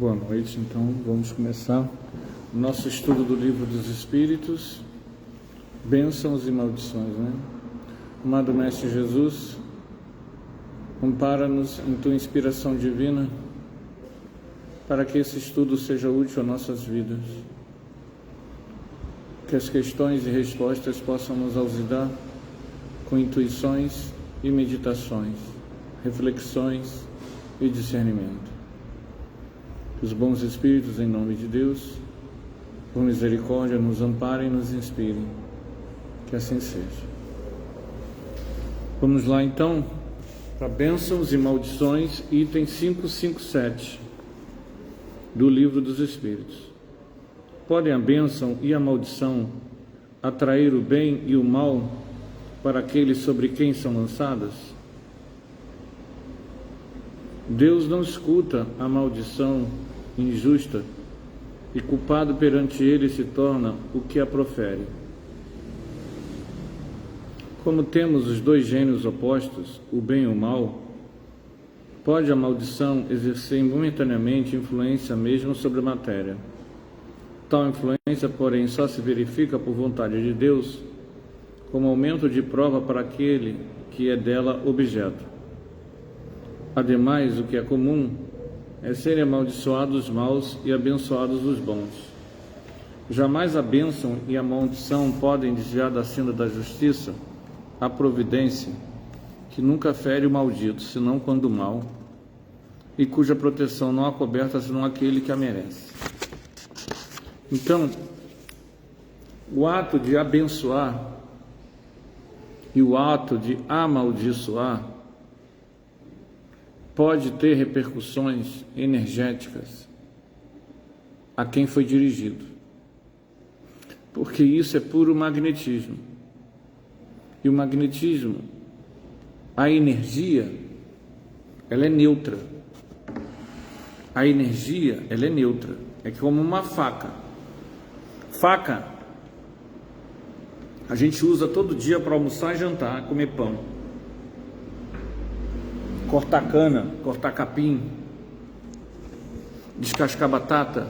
Boa noite, então vamos começar o nosso estudo do Livro dos Espíritos, bênçãos e maldições, né? Amado Mestre Jesus, ampara-nos em Tua inspiração divina, para que esse estudo seja útil a nossas vidas, que as questões e respostas possam nos auxiliar com intuições e meditações, reflexões e discernimento. Que os bons espíritos, em nome de Deus, por misericórdia, nos amparem e nos inspirem. Que assim seja. Vamos lá então para bênçãos e maldições, item 557 do Livro dos Espíritos. Podem a bênção e a maldição atrair o bem e o mal para aqueles sobre quem são lançadas? Deus não escuta a maldição injusta, e culpado perante ele se torna o que a profere. Como temos os dois gênios opostos, o bem e o mal, pode a maldição exercer momentaneamente influência mesmo sobre a matéria. Tal influência, porém, só se verifica por vontade de Deus, como aumento de prova para aquele que é dela objeto. Ademais, o que é comum é serem amaldiçoados os maus e abençoados os bons. Jamais a bênção e a maldição podem desviar da senda da justiça a providência, que nunca fere o maldito, senão quando o mal, e cuja proteção não há coberta senão aquele que a merece. Então, o ato de abençoar e o ato de amaldiçoar pode ter repercussões energéticas a quem foi dirigido, porque isso é puro magnetismo. E o magnetismo, a energia, ela é neutra. A energia, ela é neutra. É como uma faca. Faca, a gente usa todo dia para almoçar, jantar, comer pão. Cortar cana, cortar capim, descascar batata,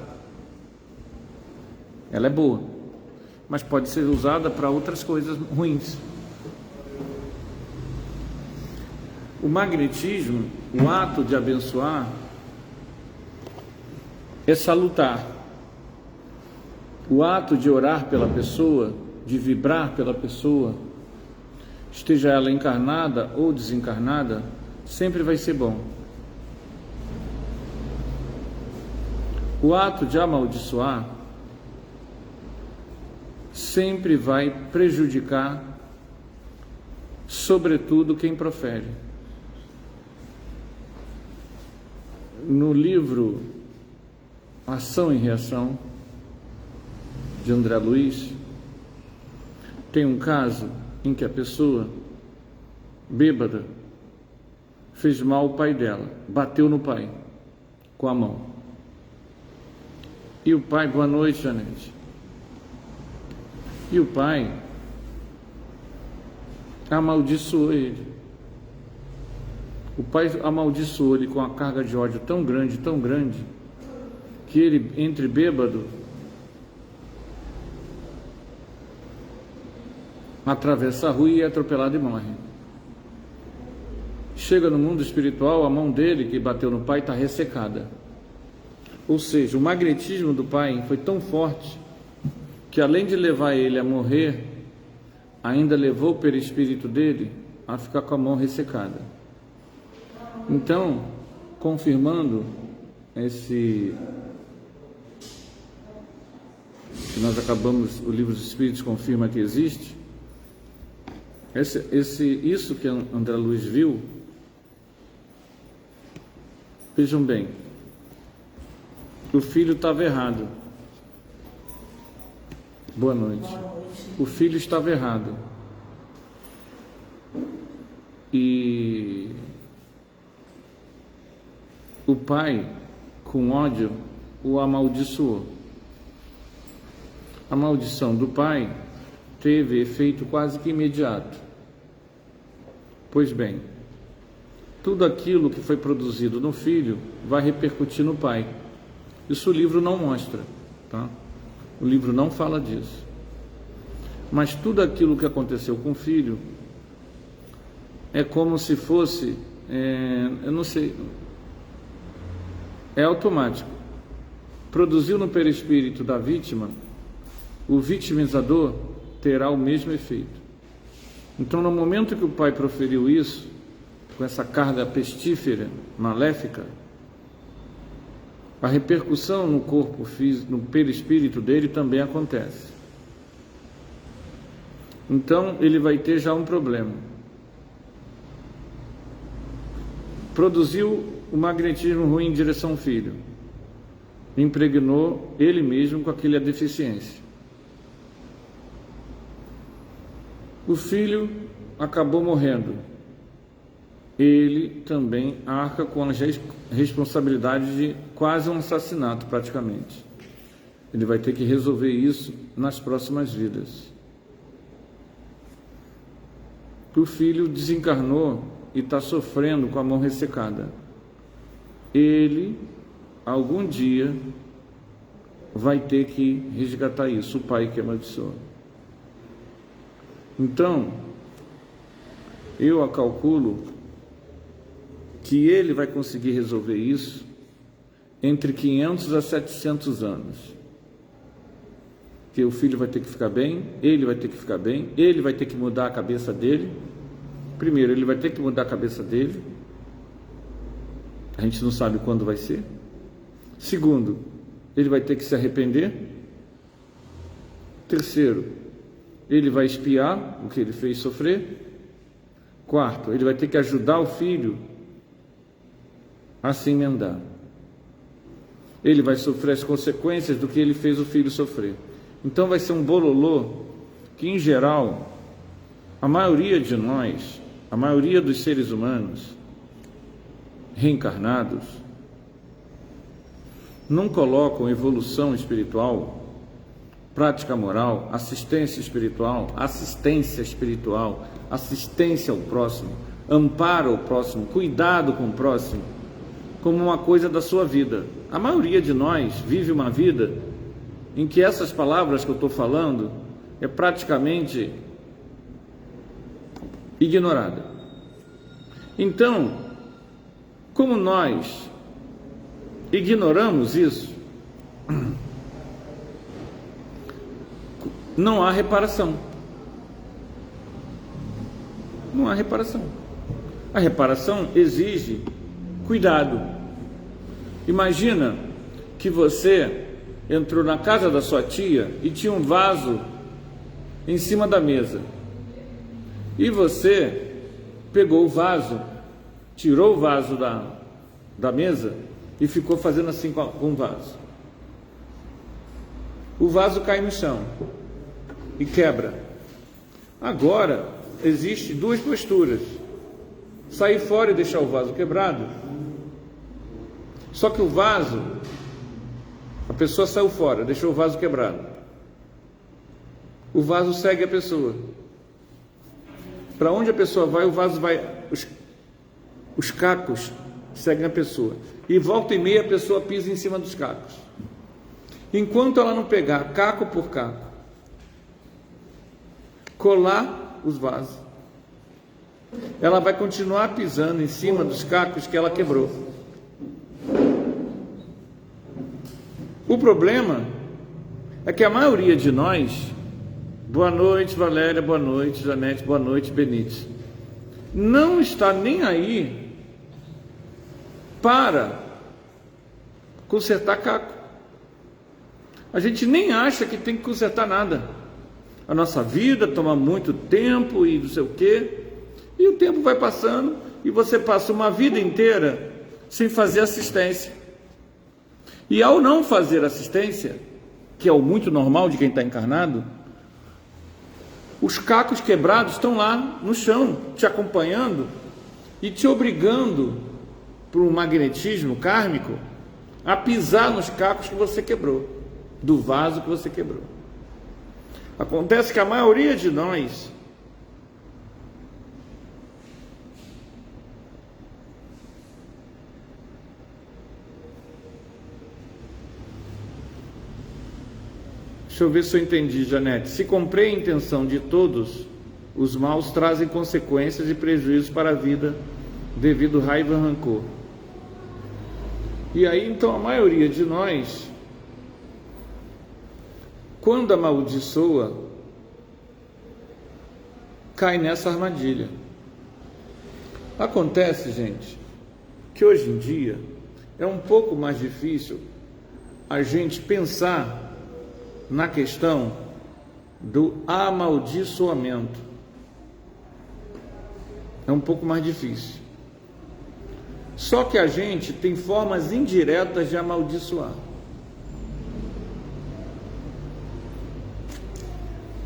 ela é boa, mas pode ser usada para outras coisas ruins. O magnetismo, o ato de abençoar, é salutar. O ato de orar pela pessoa, de vibrar pela pessoa, esteja ela encarnada ou desencarnada, sempre vai ser bom. O ato de amaldiçoar sempre vai prejudicar, sobretudo, quem profere. No livro Ação e Reação, de André Luiz, tem um caso em que a pessoa, bêbada, fez mal ao pai dela, bateu no pai com a mão. E o pai, boa noite, Janete. E o pai amaldiçoou ele. O pai amaldiçoou ele com uma carga de ódio tão grande, que ele, entre bêbado, atravessa a rua e é atropelado e morre. Chega no mundo espiritual, a mão dele que bateu no pai está ressecada. Ou seja, o magnetismo do pai foi tão forte que, além de levar ele a morrer, ainda levou o perispírito dele a ficar com a mão ressecada. Então, confirmando esse que nós acabamos, o Livro dos Espíritos confirma que existe, isso que André Luiz viu. Vejam bem, o filho estava errado. Boa noite. O filho estava errado. E o pai, com ódio, o amaldiçoou. A maldição do pai teve efeito quase que imediato. Pois bem, tudo aquilo que foi produzido no filho vai repercutir no pai. Isso o livro não mostra, tá? O livro não fala disso. Mas tudo aquilo que aconteceu com o filho é como se fosse, eu não sei, é automático. Produziu no perispírito da vítima, o vitimizador terá o mesmo efeito. Então, no momento que o pai proferiu isso, com essa carga pestífera, maléfica, a repercussão no corpo físico, no perispírito dele também acontece. Então, ele vai ter já um problema. Produziu o magnetismo ruim em direção ao filho. Impregnou ele mesmo com aquela deficiência. O filho acabou morrendo. Ele também arca com a responsabilidade de quase um assassinato, praticamente. Ele vai ter que resolver isso nas próximas vidas. O filho desencarnou e está sofrendo com a mão ressecada. Ele, algum dia, vai ter que resgatar isso, o pai que amaldiçoou. Então, eu calculo que ele vai conseguir resolver isso entre 500 a 700 anos. Que o filho vai ter que ficar bem, ele vai ter que ficar bem, ele vai ter que mudar a cabeça dele. Primeiro, ele vai ter que mudar a cabeça dele. A gente não sabe quando vai ser. Segundo, ele vai ter que se arrepender. Terceiro, ele vai expiar o que ele fez sofrer. Quarto, ele vai ter que ajudar o filho a se emendar. Ele vai sofrer as consequências do que ele fez o filho sofrer. Então vai ser um bololô que, em geral, a maioria de nós, a maioria dos seres humanos reencarnados, não colocam evolução espiritual, prática moral, assistência espiritual, assistência ao próximo, amparo ao próximo, cuidado com o próximo, como uma coisa da sua vida. A maioria de nós vive uma vida em que essas palavras que eu estou falando é praticamente ignorada. Então, como nós ignoramos isso, não há reparação. Não há reparação. A reparação exige cuidado. Imagina que você entrou na casa da sua tia e tinha um vaso em cima da mesa. E você pegou o vaso, tirou o vaso da mesa e ficou fazendo assim com o vaso. O vaso cai no chão e quebra. Agora, existe duas posturas: sair fora e deixar o vaso quebrado. Só que o vaso, a pessoa saiu fora, deixou o vaso quebrado. O vaso segue a pessoa. Para onde a pessoa vai, o vaso vai, os cacos seguem a pessoa. E volta e meia a pessoa pisa em cima dos cacos. Enquanto ela não pegar caco por caco, colar os vasos, ela vai continuar pisando em cima dos cacos que ela quebrou. O problema é que a maioria de nós, boa noite Valéria, boa noite Janete, boa noite Benite, não está nem aí para consertar caco. A gente nem acha que tem que consertar nada. A nossa vida toma muito tempo e não sei o quê, e o tempo vai passando e você passa uma vida inteira sem fazer assistência. E ao não fazer assistência, que é o muito normal de quem está encarnado, os cacos quebrados estão lá no chão, te acompanhando e te obrigando, por um magnetismo kármico, a pisar nos cacos que você quebrou, do vaso que você quebrou. Acontece que a maioria de nós Deixa eu ver se eu entendi, Janete. Se comprei a intenção de todos, os maus trazem consequências e prejuízos para a vida devido à raiva e rancor. E aí, então, a maioria de nós, quando amaldiçoa, cai nessa armadilha. Acontece, gente, que hoje em dia é um pouco mais difícil a gente pensar na questão do amaldiçoamento. É um pouco mais difícil. Só que a gente tem formas indiretas de amaldiçoar.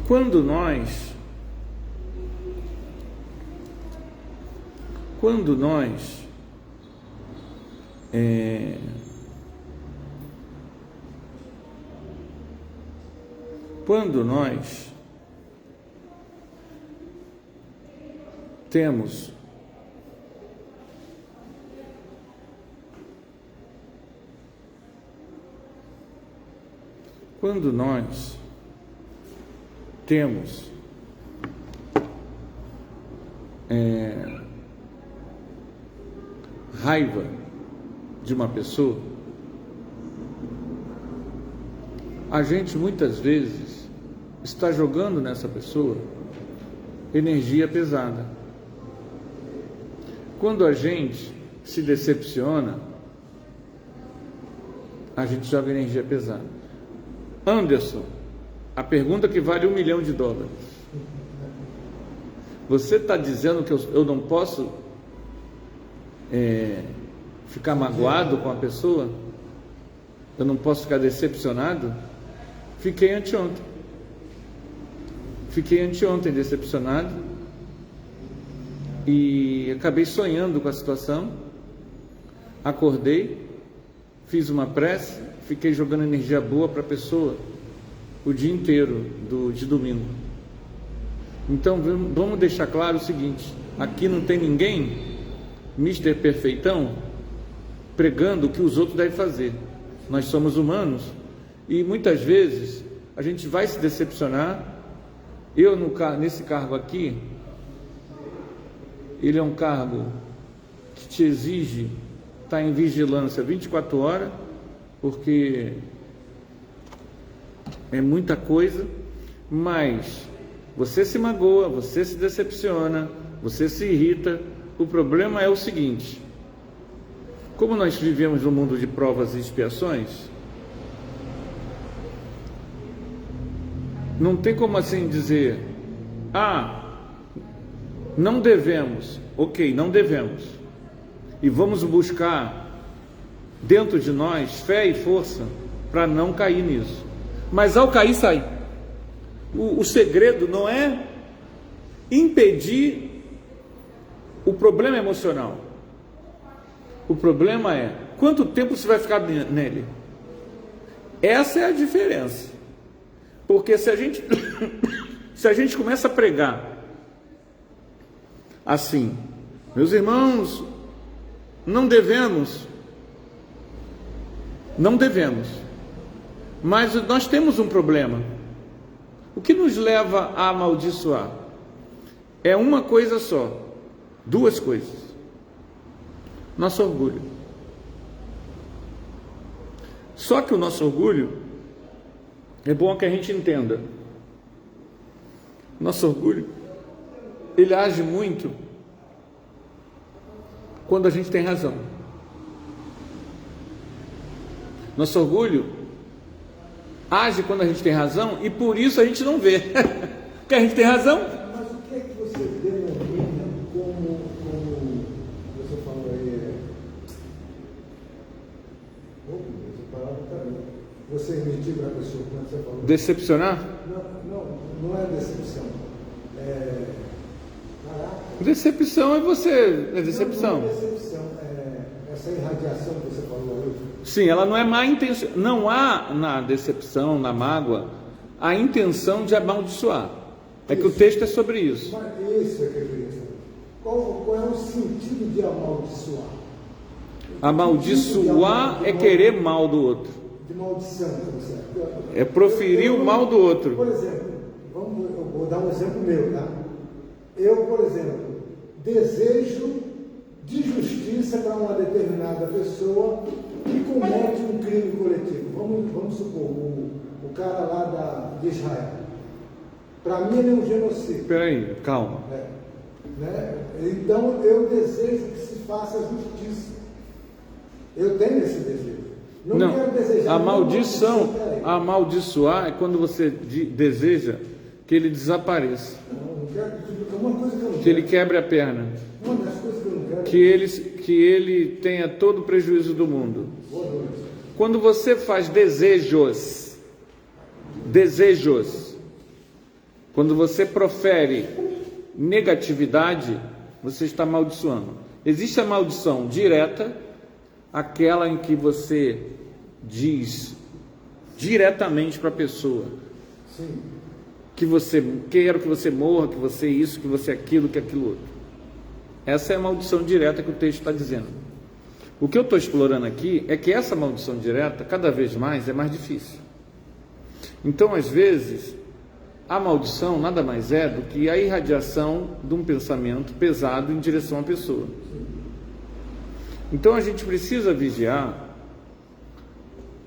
Quando nós temos raiva de uma pessoa, a gente muitas vezes está jogando nessa pessoa energia pesada. Quando a gente se decepciona, a gente joga energia pesada. Anderson, a pergunta que vale $1 milhão. Você está dizendo que eu não posso ficar magoado com a pessoa? Eu não posso ficar decepcionado? Fiquei anteontem decepcionado e acabei sonhando com a situação. Acordei, fiz uma prece, fiquei jogando energia boa para a pessoa o dia inteiro de domingo. Então vamos deixar claro o seguinte: aqui não tem ninguém, Mr. Perfeitão, pregando o que os outros devem fazer. Nós somos humanos e muitas vezes a gente vai se decepcionar. Eu nesse cargo aqui, ele é um cargo que te exige estar em vigilância 24 horas, porque é muita coisa, mas você se magoa, você se decepciona, você se irrita. O problema é o seguinte: como nós vivemos num mundo de provas e expiações, não tem como assim dizer, não devemos. Ok, não devemos, e vamos buscar dentro de nós fé e força para não cair nisso. Mas ao cair, sai. O segredo não é impedir o problema emocional. O problema é quanto tempo você vai ficar nele. Essa é a diferença. Porque se a gente começa a pregar assim, meus irmãos, não devemos, mas nós temos um problema. O que nos leva a amaldiçoar é uma coisa só, duas coisas: nosso orgulho. Só que o nosso orgulho, é bom que a gente entenda, nosso orgulho, ele age muito quando a gente tem razão. Nosso orgulho age quando a gente tem razão e por isso a gente não vê. Porque a gente tem razão. Mas o que é que você denomina como você falou aí? Essa palavra está aí. Você emitir para a pessoa quando você falou. Decepcionar? Não é decepção. Decepção é você. É decepção. Não é decepção. Essa irradiação que você falou hoje. Sim, ela não é má intenção. Não há na decepção, na mágoa, a intenção de amaldiçoar. É isso. Que o texto é sobre isso. Mas isso é que eu queria saber. Qual é o sentido de amaldiçoar? Amaldiçoar é querer mal do outro. de maldição, certo? É proferir o mal do outro. Por exemplo, eu vou dar um exemplo meu, tá? Eu, por exemplo, desejo de justiça para uma determinada pessoa que comete um crime coletivo. Vamos supor, o cara lá de Israel. Para mim ele é um genocídio. Espera aí, calma. Né? Então eu desejo que se faça justiça. Eu tenho esse desejo. Não quero desejar. A maldição, amaldiçoar é quando você deseja que ele desapareça. Não quero. É uma coisa que eu não quero. Que ele quebre a perna. Uma das coisas que eu não quero. Que ele tenha todo o prejuízo do mundo. Boa noite. Quando você faz desejos, quando você profere negatividade, você está amaldiçoando. Existe a maldição direta, aquela em que você diz diretamente para a pessoa. Sim. Que você quer que você morra, que você isso, que você aquilo, que aquilo outro. Essa é a maldição direta que o texto está dizendo. O que eu estou explorando aqui é que essa maldição direta, cada vez mais, é mais difícil. Então, às vezes, a maldição nada mais é do que a irradiação de um pensamento pesado em direção à pessoa. Então, a gente precisa vigiar,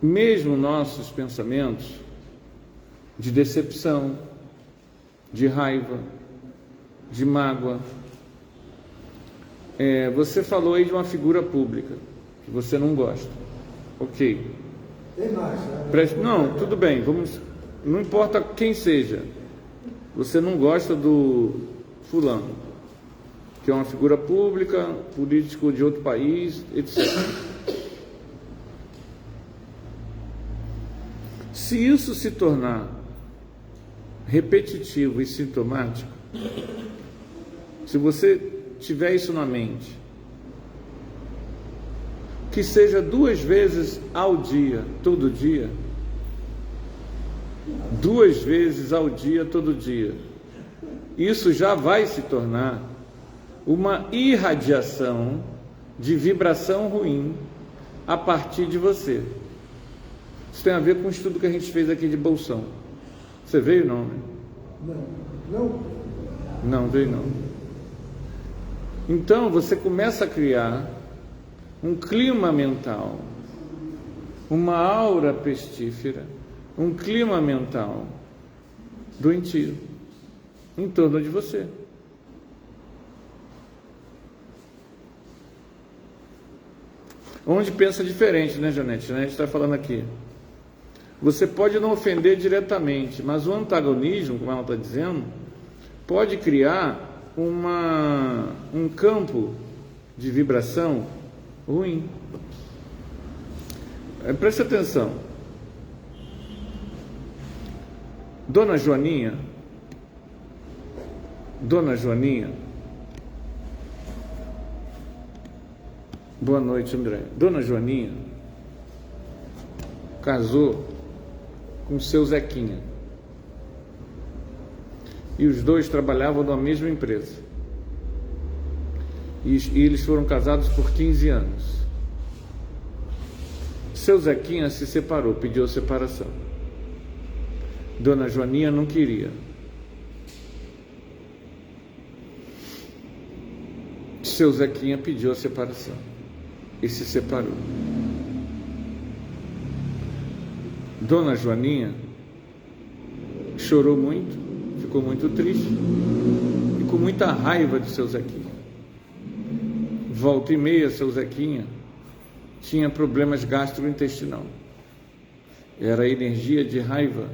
mesmo nossos pensamentos de decepção, de raiva, de mágoa. Você falou aí de uma figura pública que você não gosta. Ok. Tem mais, né? Não, tudo bem. Não importa quem seja. Você não gosta do fulano, que é uma figura pública, político de outro país, etc. Se isso se tornar repetitivo e sintomático, se você tiver isso na mente, que seja 2 vezes ao dia, todo dia, 2 vezes ao dia, todo dia, isso já vai se tornar uma irradiação de vibração ruim a partir de você. Isso tem a ver com o estudo que a gente fez aqui de Bolsão. Você veio não, né? Não veio não. Então você começa a criar um clima mental, uma aura pestífera, um clima mental doentio em torno de você. Onde pensa diferente, né, Janete? A gente está falando aqui. Você pode não ofender diretamente, mas o antagonismo, como ela está dizendo, pode criar um campo de vibração ruim. Preste atenção. Dona Joaninha, boa noite, André. Dona Joaninha casou com seu Zequinha. E os dois trabalhavam na mesma empresa. E eles foram casados por 15 anos. Seu Zequinha se separou, pediu separação. Dona Joaninha não queria. Seu Zequinha pediu a separação e se separou. Dona Joaninha chorou muito, ficou muito triste e com muita raiva de seu Zequinha. Volta e meia, seu Zequinha tinha problemas gastrointestinais. Era a energia de raiva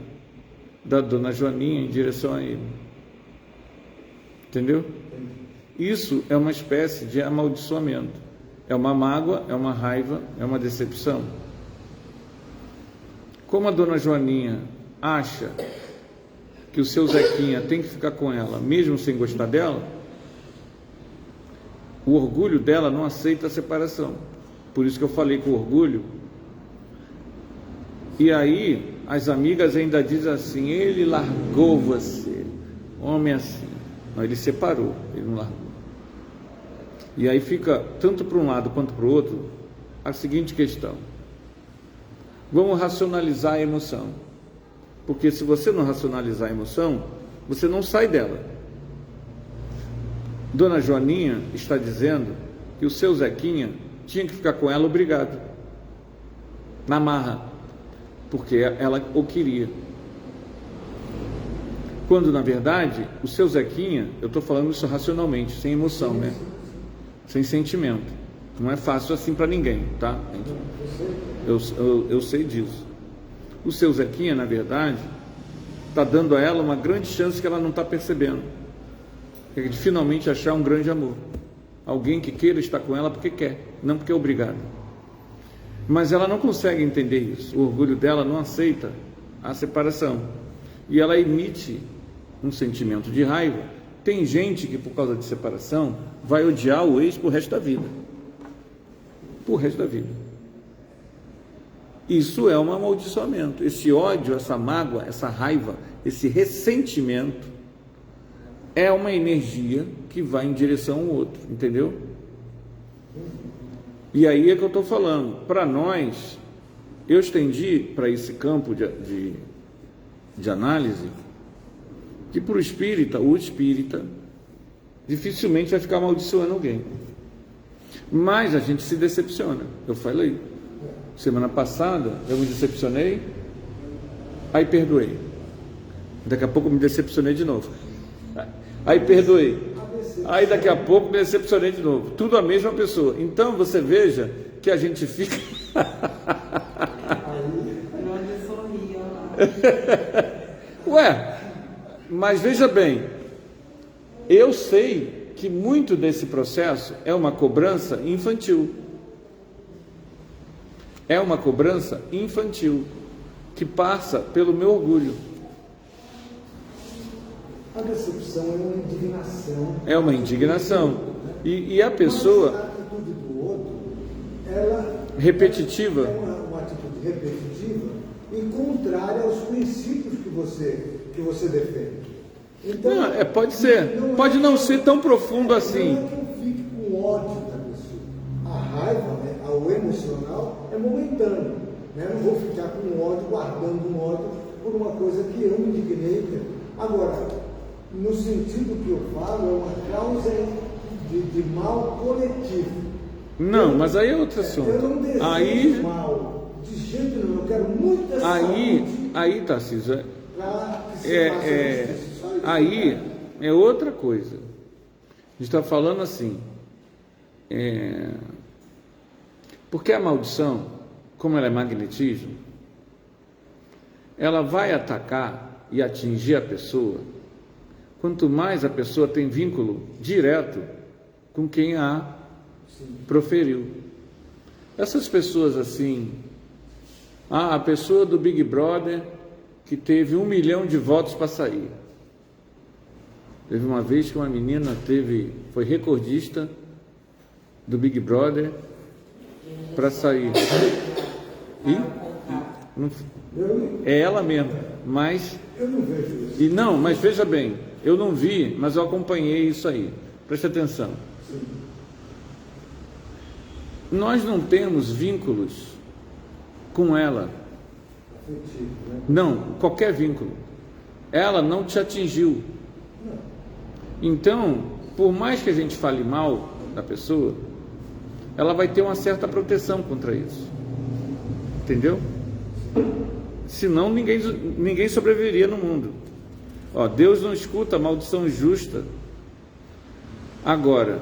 da Dona Joaninha em direção a ele. Entendeu? Isso é uma espécie de amaldiçoamento. É uma mágoa, é uma raiva, é uma decepção. Como a Dona Joaninha acha que o seu Zequinha tem que ficar com ela, mesmo sem gostar dela, o orgulho dela não aceita a separação. Por isso que eu falei que o orgulho. E aí, as amigas ainda dizem assim: ele largou você. Homem assim. Não, ele separou, ele não largou. E aí fica, tanto para um lado quanto para o outro, a seguinte questão: Vamos racionalizar a emoção. Porque se você não racionalizar a emoção, você não sai dela. Dona Joaninha está dizendo que o seu Zequinha tinha que ficar com ela obrigado, na marra, porque ela o queria. Quando, na verdade, o seu Zequinha, eu estou falando isso racionalmente, sem emoção, né? Sem sentimento. Não é fácil assim para ninguém, tá? Eu sei disso. O seu Zequinha, na verdade, está dando a ela uma grande chance que ela não está percebendo. É de finalmente achar um grande amor. Alguém que queira estar com ela porque quer, não porque é obrigado. Mas ela não consegue entender isso. O orgulho dela não aceita a separação. E ela emite um sentimento de raiva. Tem gente que, por causa de separação, vai odiar o ex pro resto da vida. Pro resto da vida. Isso é um amaldiçoamento. Esse ódio, essa mágoa, essa raiva, esse ressentimento é uma energia que vai em direção ao outro, entendeu? E aí é que eu estou falando. Para nós, eu estendi para esse campo de análise que para o espírita dificilmente vai ficar amaldiçoando alguém. Mas a gente se decepciona. Eu falei, semana passada eu me decepcionei, aí perdoei. Daqui a pouco eu me decepcionei de novo. Aí perdoei. Aí daqui a pouco me decepcionei de novo. Tudo a mesma pessoa. Então você veja que a gente fica... Ué, mas veja bem, eu sei que muito desse processo é uma cobrança infantil. É uma cobrança infantil que passa pelo meu orgulho. A decepção é uma indignação. É uma indignação. E a pessoa... Mas a atitude do outro, ela... repetitiva. É uma atitude repetitiva e contrária aos princípios que você defende. Então, não, pode ser. Pode não ser tão profundo assim. Não é que eu fique com ódio da pessoa. A raiva, né, o emocional, é momentâneo. Né? Não vou ficar com ódio, guardando um ódio por uma coisa que eu me indignei. Agora, no sentido que eu falo, é uma causa de mal coletivo. Não, mas aí é outro assunto. Eu não desejo aí, mal, de jeito nenhum, eu quero muita saúde. Aí, Tarcísio, justiça. aí é outra coisa. A gente está falando assim, porque a maldição, como ela é magnetismo, ela vai atacar e atingir a pessoa quanto mais a pessoa tem vínculo direto com quem a proferiu. Essas pessoas assim, a pessoa do Big Brother que teve 1 milhão de votos para sair. Teve uma vez que uma menina foi recordista do Big Brother para sair. É ela mesma, mas... Eu não vejo isso. Mas veja bem, eu não vi, mas eu acompanhei isso aí. Preste atenção. Sim. Nós não temos vínculos com ela. Afetivo, né? Não, qualquer vínculo. Ela não te atingiu. Não. Então, por mais que a gente fale mal da pessoa, ela vai ter uma certa proteção contra isso. Entendeu? Senão ninguém sobreviveria no mundo. Deus não escuta a maldição justa. Agora,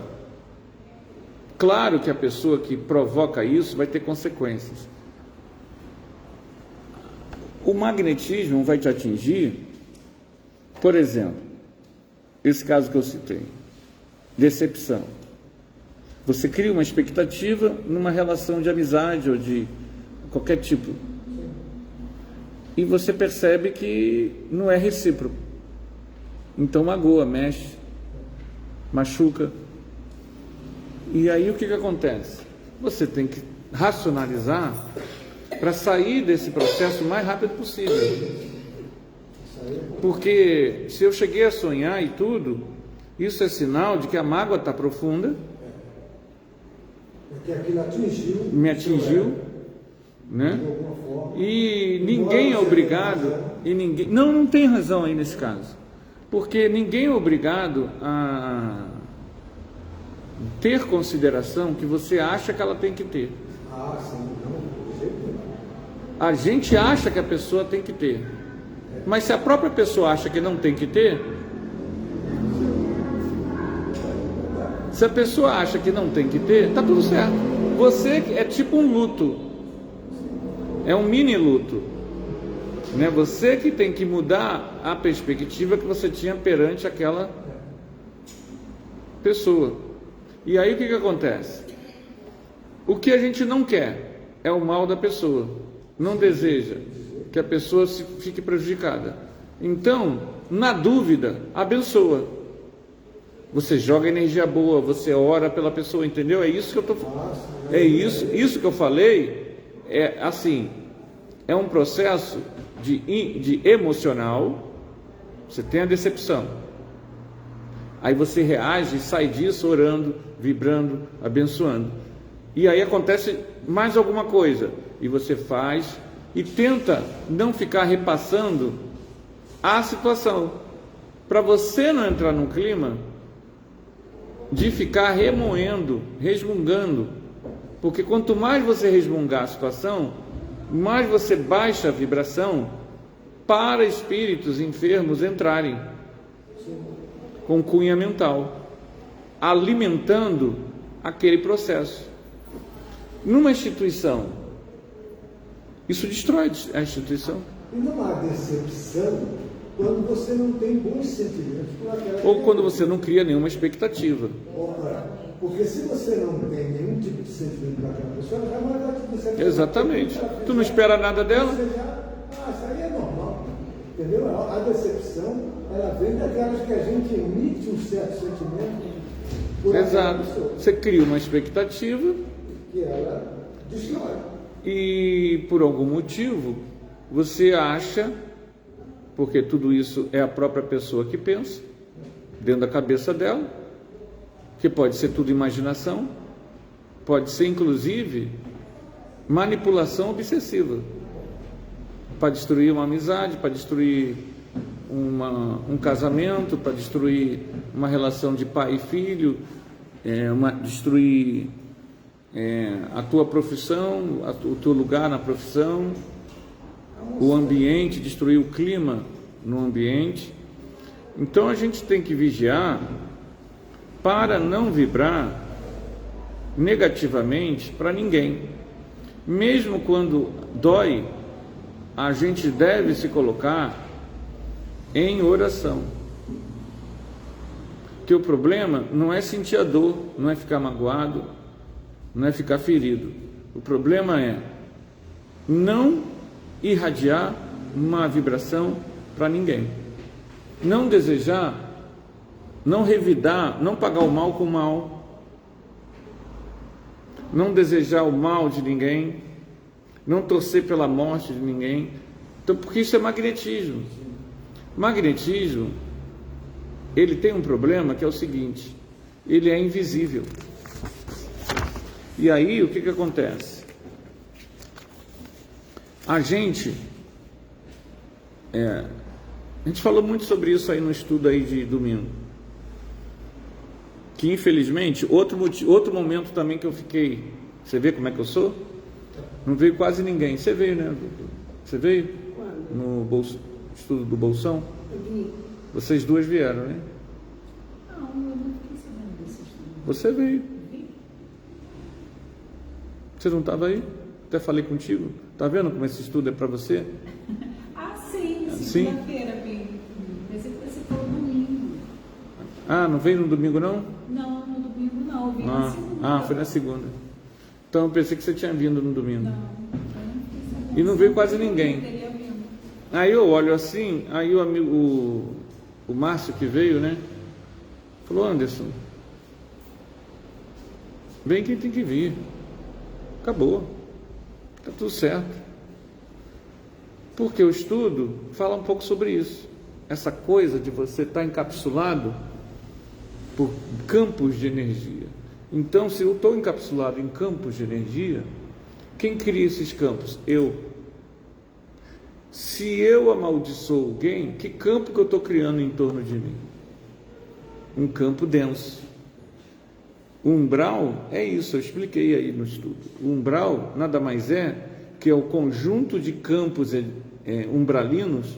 claro que a pessoa que provoca isso vai ter consequências. O magnetismo vai te atingir, por exemplo, esse caso que eu citei, decepção. Você cria uma expectativa numa relação de amizade ou de qualquer tipo. E você percebe que não é recíproco. Então magoa, mexe, machuca. E aí o que acontece? Você tem que racionalizar para sair desse processo o mais rápido possível. Porque se eu cheguei a sonhar e tudo, isso é sinal de que a mágoa está profunda. Porque aquilo me atingiu. né? De alguma forma. E ninguém é obrigado, e ninguém, não tem razão aí nesse caso, porque ninguém é obrigado a ter consideração que você acha que ela tem que ter. Ah, sim, não, de jeito nenhum. A gente acha que a pessoa tem que ter, mas se a própria pessoa acha que não tem que ter, se a pessoa acha que não tem que ter, tá tudo certo. Você é tipo um luto, é um mini luto, né? Você que tem que mudar a perspectiva que você tinha perante aquela pessoa. E aí o que acontece? O que a gente não quer é o mal da pessoa, não deseja que a pessoa fique prejudicada. Então, na dúvida, abençoa. Você joga energia boa, você ora pela pessoa, entendeu? É isso que eu estou falando. É isso que eu falei. É assim, é um processo de emocional. Você tem a decepção, aí você reage e sai disso orando, vibrando, abençoando. E aí acontece mais alguma coisa, e você faz e tenta não ficar repassando a situação, para você não entrar num clima de ficar remoendo, resmungando, porque quanto mais você resmungar a situação, mais você baixa a vibração para espíritos enfermos entrarem com cunha mental, alimentando aquele processo. Numa instituição, isso destrói a instituição. E não há decepção quando você não tem bons sentimentos por aquela Ou quando você não cria nenhuma expectativa. Porque se você não tem nenhum tipo de sentimento para aquela pessoa, ela jamais vai te decepcionar. Exatamente. Tu não espera nada dela? Isso aí é normal. Entendeu? A decepção, ela vem daquelas que a gente emite um certo sentimento por aquela pessoa. Você cria uma expectativa que ela destrói. E por algum motivo você acha, porque tudo isso é a própria pessoa que pensa, dentro da cabeça dela, que pode ser tudo imaginação, pode ser inclusive manipulação obsessiva, para destruir uma amizade, para destruir um casamento, para destruir uma relação de pai e filho, destruir a tua profissão, o teu lugar na profissão, o ambiente, destruir o clima no ambiente. Então a gente tem que vigiar para não vibrar negativamente para ninguém. Mesmo quando dói, a gente deve se colocar em oração. Porque o problema não é sentir a dor, não é ficar magoado, não é ficar ferido. O problema é não irradiar uma vibração para ninguém, não desejar, não revidar, não pagar o mal com o mal, não desejar o mal de ninguém, não torcer pela morte de ninguém. Então, porque isso é magnetismo. Magnetismo, ele tem um problema que é o seguinte: ele é invisível. E aí o que acontece? A gente falou muito sobre isso aí no estudo aí de domingo, que infelizmente outro momento também que eu fiquei, você vê como é que eu sou? Não veio quase ninguém. Você veio, né? Você veio? No estudo do Bolsão? Vocês duas vieram, né? Não, eu não fiquei sabendo desse estudo. Você veio. Você não estava aí? Até falei contigo. Tá vendo como esse estudo é para você? Ah, sim, segunda-feira veio. Pensei que você falou domingo. Ah, não veio no domingo não? Não, no domingo não, eu vim na segunda. Foi na segunda. Então eu pensei que você tinha vindo no domingo. Não, eu não fiquei sabendo. E não veio quase ninguém. Eu teria vindo. Aí eu olho assim, aí o amigo, o Márcio que veio, né? Falou: Anderson, vem quem tem que vir. Acabou. Está tudo certo. Porque o estudo fala um pouco sobre isso. Essa coisa de você estar encapsulado por campos de energia. Então, se eu estou encapsulado em campos de energia, Quem cria esses campos? Eu. Se eu amaldiçoo alguém, que campo que eu estou criando em torno de mim? Um campo denso. O umbral é isso, eu expliquei aí no estudo. O umbral nada mais é que é o conjunto de campos umbralinos.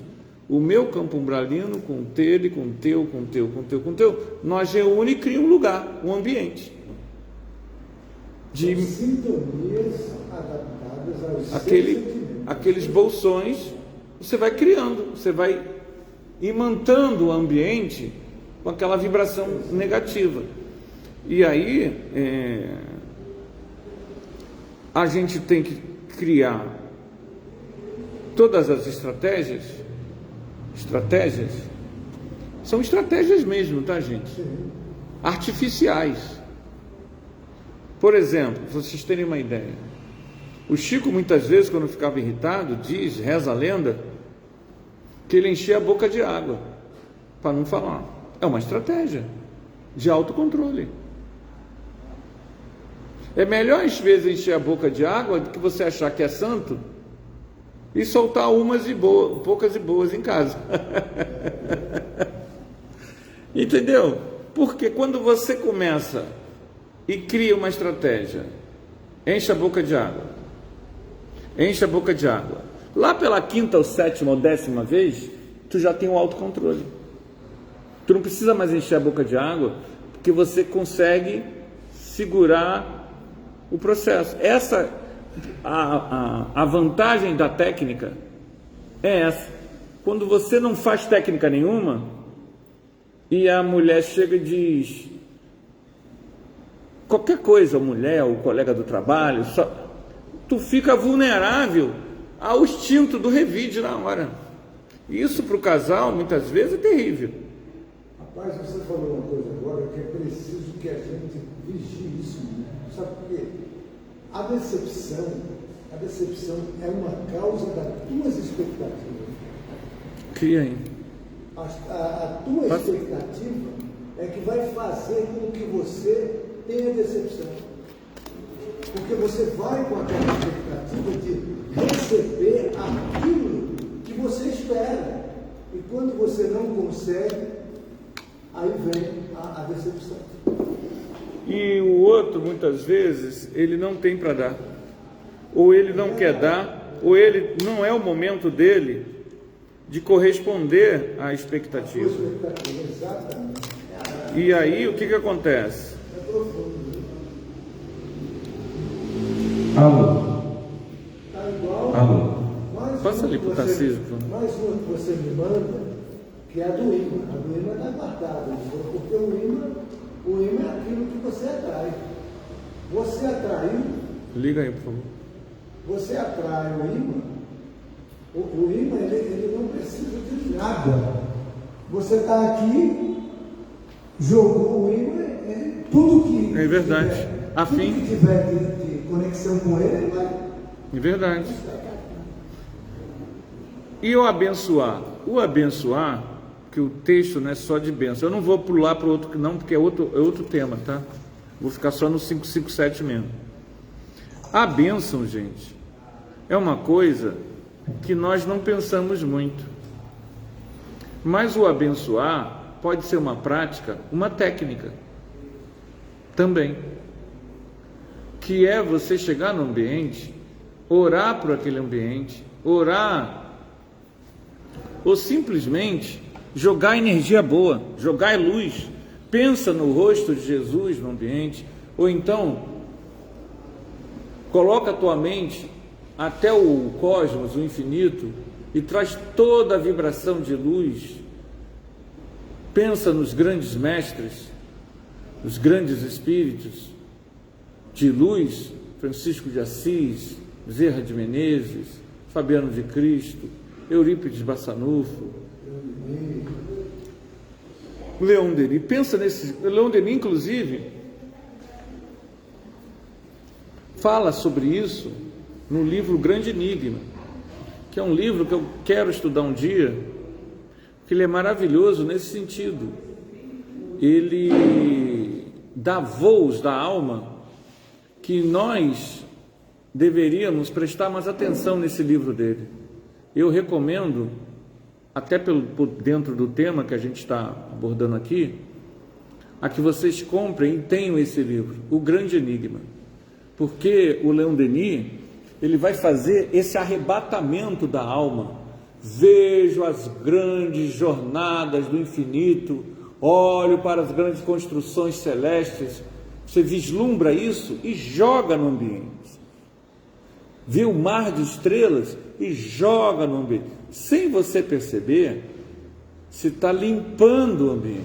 O meu campo umbralino com o teu, com o teu, com o teu, com o teu, com o teu, nós reúne e cria um lugar, um ambiente. De sintonias adaptadas aos aqueles bolsões, você vai criando, você vai imantando o ambiente com aquela vibração negativa. E aí a gente tem que criar todas as estratégias são estratégias mesmo, tá, gente? Artificiais. Por exemplo, para vocês terem uma ideia, o Chico muitas vezes, quando ficava irritado, reza a lenda, que ele enchia a boca de água para não falar. É uma estratégia de autocontrole. É melhor às vezes encher a boca de água do que você achar que é santo e soltar poucas e boas em casa. Entendeu? Porque quando você começa e cria uma estratégia, enche a boca de água, lá pela 5ª ou 7ª ou 10ª vez, tu já tem o autocontrole. Tu não precisa mais encher a boca de água, porque você consegue segurar o processo. A vantagem da técnica é essa. Quando você não faz técnica nenhuma e a mulher chega e diz qualquer coisa, a mulher, o colega do trabalho, tu fica vulnerável ao instinto do revide na hora. Isso para o casal muitas vezes é terrível. Rapaz, você falou uma coisa agora que é preciso que a gente vigie isso. Sabe por quê? A decepção é uma causa das tuas expectativas. Cria aí. A tua expectativa é que vai fazer com que você tenha decepção. Porque você vai com aquela expectativa de receber aquilo que você espera. E quando você não consegue, aí vem a decepção. E o outro, muitas vezes, ele não tem para dar. Ou ele não quer dar, ou ele não é o momento dele de corresponder à expectativa. Exatamente. E aí, o que acontece? É profundo. Alô? Tá igual. Alô? Passa ali para o Tarcísio. Mais uma que você me manda, que é a do imã. A do imã está guardada, porque o imã é aquilo que você atrai. Você atraiu. Liga aí, por favor. Você atrai o imã. O imã, ele não precisa de nada. Você está aqui, jogou o imã, tudo que. É verdade. Tudo que tiver de conexão com ele vai. É verdade. E o abençoar? O abençoar, que o texto não é só de bênção. Eu não vou pular para o outro, não, porque é outro tema, tá? Vou ficar só no 557 mesmo. A bênção, gente, é uma coisa que nós não pensamos muito. Mas o abençoar pode ser uma prática, uma técnica também. Que é você chegar no ambiente, orar por aquele ambiente, orar, ou simplesmente jogar energia boa, jogar luz. Pensa no rosto de Jesus no ambiente, ou então coloca a tua mente até o cosmos, o infinito, e traz toda a vibração de luz. Pensa nos grandes mestres, os grandes espíritos de luz, Francisco de Assis, Bezerra de Menezes, Fabiano de Cristo, Eurípides Bassanufo, Leon Denis. Pensa nesse. Leon Denis, inclusive, fala sobre isso no livro Grande Enigma, que é um livro que eu quero estudar um dia, que ele é maravilhoso nesse sentido. Ele dá voos da alma que nós deveríamos prestar mais atenção nesse livro dele. Eu recomendo, até por dentro do tema que a gente está abordando aqui, a que vocês comprem e tenham esse livro, O Grande Enigma, porque o Leon Denis, ele vai fazer esse arrebatamento da alma. Vejo as grandes jornadas do infinito, olho para as grandes construções celestes. Você vislumbra isso e joga no ambiente. Vê o mar de estrelas e joga no ambiente. Sem você perceber, você está limpando o ambiente.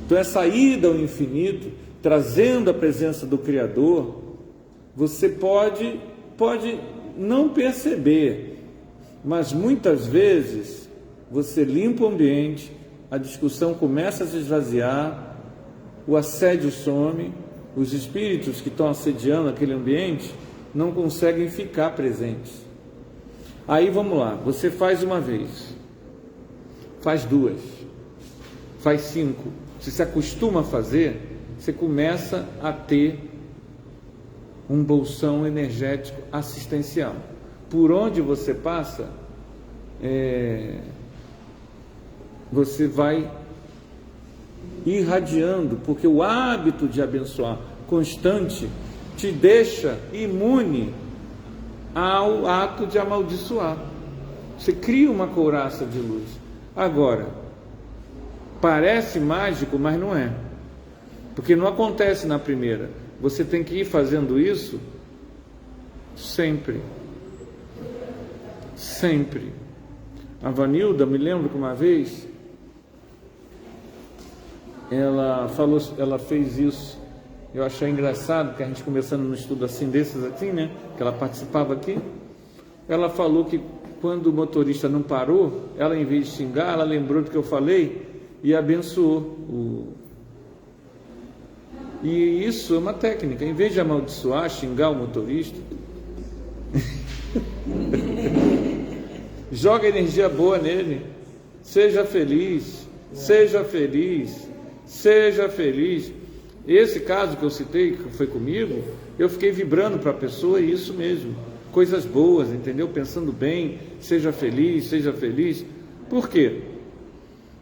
Então essa ida ao infinito, trazendo a presença do Criador, você pode não perceber, mas muitas vezes você limpa o ambiente, a discussão começa a se esvaziar, o assédio some, os espíritos que estão assediando aquele ambiente não conseguem ficar presentes. Aí vamos lá, você faz uma vez, faz duas, faz 5, você se acostuma a fazer, você começa a ter um bolsão energético assistencial. Por onde você passa, você vai irradiando, porque o hábito de abençoar constante te deixa imune ao ato de amaldiçoar. Você cria uma couraça de luz. Agora, parece mágico, mas não é, porque não acontece na primeira. Você tem que ir fazendo isso sempre. Sempre. A Vanilda, me lembro que uma vez ela fez isso. Eu achei engraçado que a gente começando no estudo assim, desses assim, né? Que ela participava aqui. Ela falou que quando o motorista não parou, ela, em vez de xingar, ela lembrou do que eu falei e abençoou. E isso é uma técnica. Em vez de amaldiçoar, xingar o motorista, joga energia boa nele. Seja feliz, seja feliz, seja feliz. Esse caso que eu citei, que foi comigo, eu fiquei vibrando para a pessoa, e isso mesmo, coisas boas, entendeu? Pensando bem, seja feliz, seja feliz. Por quê?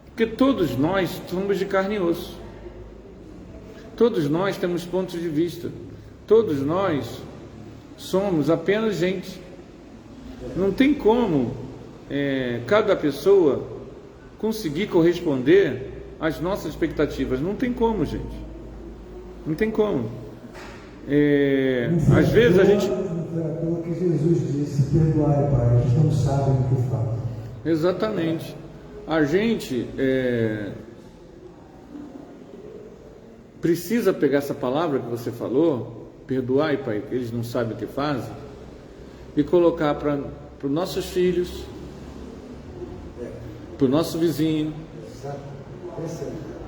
Porque todos nós somos de carne e osso. Todos nós temos pontos de vista. Todos nós somos apenas gente. Não tem como cada pessoa conseguir corresponder às nossas expectativas. Não tem como, gente. Não tem como. Às vezes a gente... Pelo que Jesus disse, perdoai, Pai, eles não sabem o que falam. Exatamente. A gente precisa pegar essa palavra que você falou, perdoai, Pai, que eles não sabem o que fazem, e colocar para os nossos filhos, para o nosso vizinho,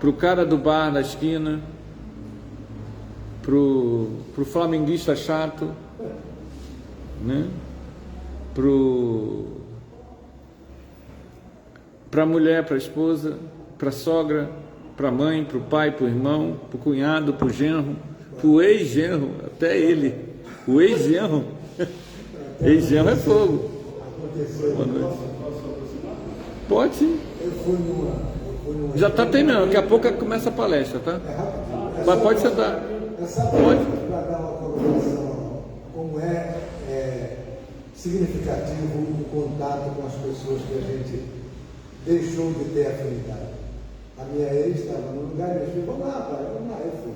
para o cara do bar da esquina, para o flamenguista chato, né? Para a mulher, para a esposa, para a sogra, para a mãe, para o pai, para o irmão, para o cunhado, para o genro, para o ex-genro, até ele, o ex-genro. Ex-genro é fogo. Boa noite. Pode sim. Já está terminando, daqui a pouco começa a palestra, tá? Mas pode sentar. Pode. Para dar uma colocação, como significativo o contato com as pessoas que a gente deixou de ter afinidade. A minha ex estava no lugar e eu disse, vamos lá, pai, vamos lá. Eu fui.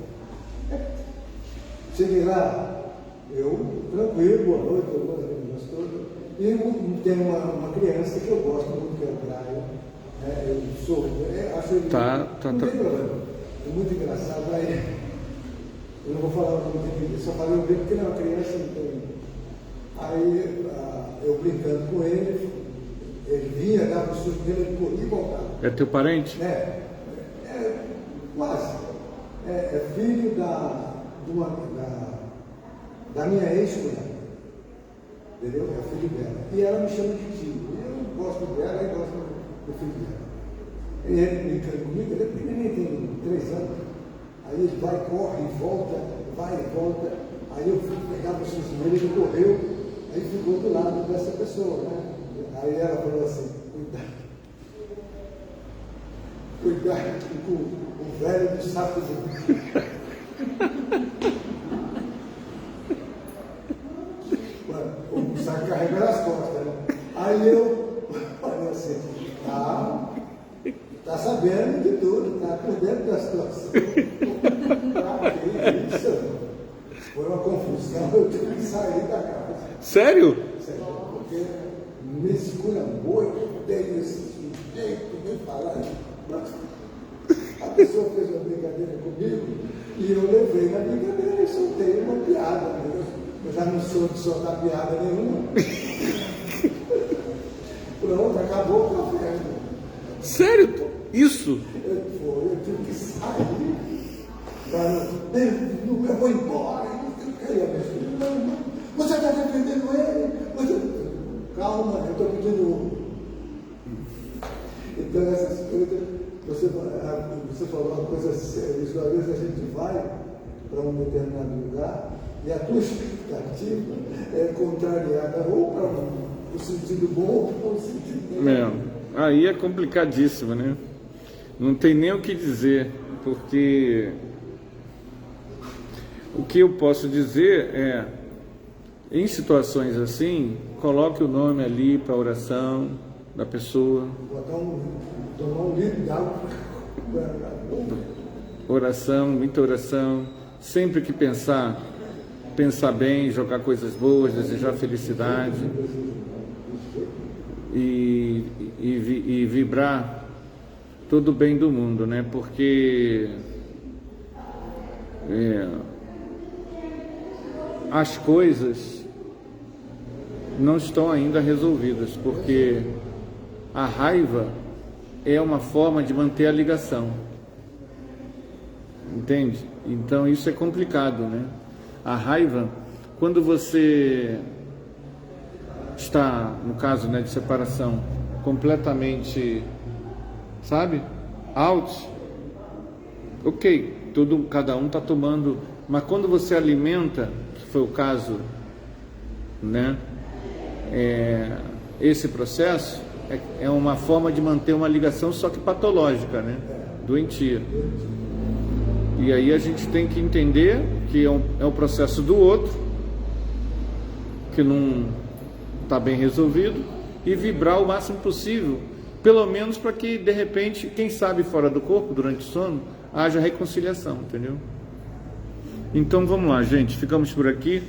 Cheguei lá, eu, tranquilo, boa noite, boas meninas todas. E tem uma criança que eu gosto muito, que é o Caio. Eu sou, acho ele. Não tem problema. É muito engraçado. Aí, eu não vou falar o nome dele, só falei o dele porque ele é uma criança. Aí eu brincando com ele vinha, dava o susto dele, ele corria e voltava. É teu parente? Quase. É filho da minha ex-cunhada. Entendeu? É filho dela. E ela me chama de tio. Eu gosto dela e gosto do filho dela. E ele brincando comigo, ele é pequenininho, tem 3 anos. Aí ele vai, corre e volta, vai e volta. Aí eu fui pegar o joelho, ele correu, aí ficou do lado dessa pessoa, né? Aí ela falou assim, cuidado com o velho do saco de... O saco carrega nas costas, né? Aí eu falei assim, tá sabendo de tudo, tá por dentro da situação. Que isso? Foi uma confusão, eu tive que sair da casa. Sério? Sério, porque me esculhambou, eu dei esse jeito, nem falar. A pessoa fez uma brincadeira comigo e eu levei na brincadeira e soltei uma piada. Eu já não sou de soltar piada nenhuma. Pronto, acabou o café. Sério? Isso? Eu tive que sair. Eu vou embora. Não, você está defendendo ele? Calma, eu estou pedindo. Então, essas coisas, você falou uma coisa séria. Às vezes a gente vai para um determinado lugar e a tua expectativa é contrariada ou para o sentido bom ou para o sentido negativo. Aí é complicadíssimo, né? Não tem nem o que dizer, porque o que eu posso dizer é, em situações assim, coloque o nome ali para a oração da pessoa. Tomar um litro de água. Oração, muita oração. Sempre que pensar bem, jogar coisas boas, desejar felicidade e vibrar todo o bem do mundo, né? Porque as coisas não estão ainda resolvidas, porque a raiva é uma forma de manter a ligação, entende? Então isso é complicado, né? A raiva, quando você está, no caso, né, de separação, completamente, sabe, out, ok, cada um está tomando, mas quando você alimenta, que foi o caso, né, esse processo é uma forma de manter uma ligação, só que patológica, né, doentia. E aí a gente tem que entender que é um processo do outro, que não está bem resolvido, e vibrar o máximo possível, pelo menos para que, de repente, quem sabe fora do corpo, durante o sono, haja reconciliação, entendeu? Então vamos lá, gente, ficamos por aqui,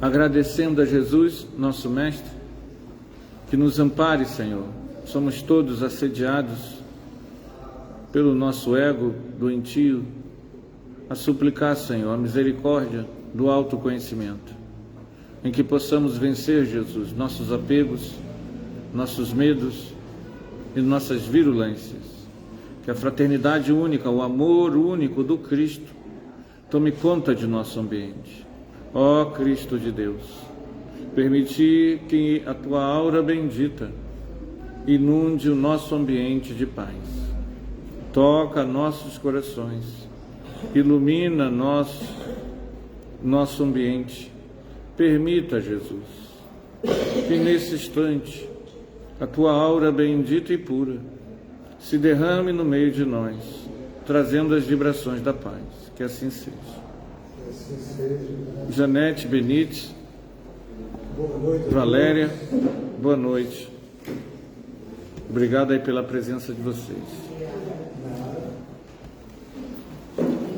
agradecendo a Jesus, nosso Mestre, que nos ampare, Senhor. Somos todos assediados pelo nosso ego doentio, a suplicar, Senhor, a misericórdia do autoconhecimento, em que possamos vencer, Jesus, nossos apegos, nossos medos e nossas virulências. Que a fraternidade única, o amor único do Cristo, tome conta de nosso ambiente. Ó Cristo de Deus, permitir que a Tua aura bendita inunde o nosso ambiente de paz. Toca nossos corações, ilumina nosso ambiente. Permita, Jesus, que nesse instante a Tua aura bendita e pura se derrame no meio de nós, trazendo as vibrações da paz. Que assim seja. Janete Benítez, Boa noite, Valéria, boa noite. Obrigado aí pela presença de vocês.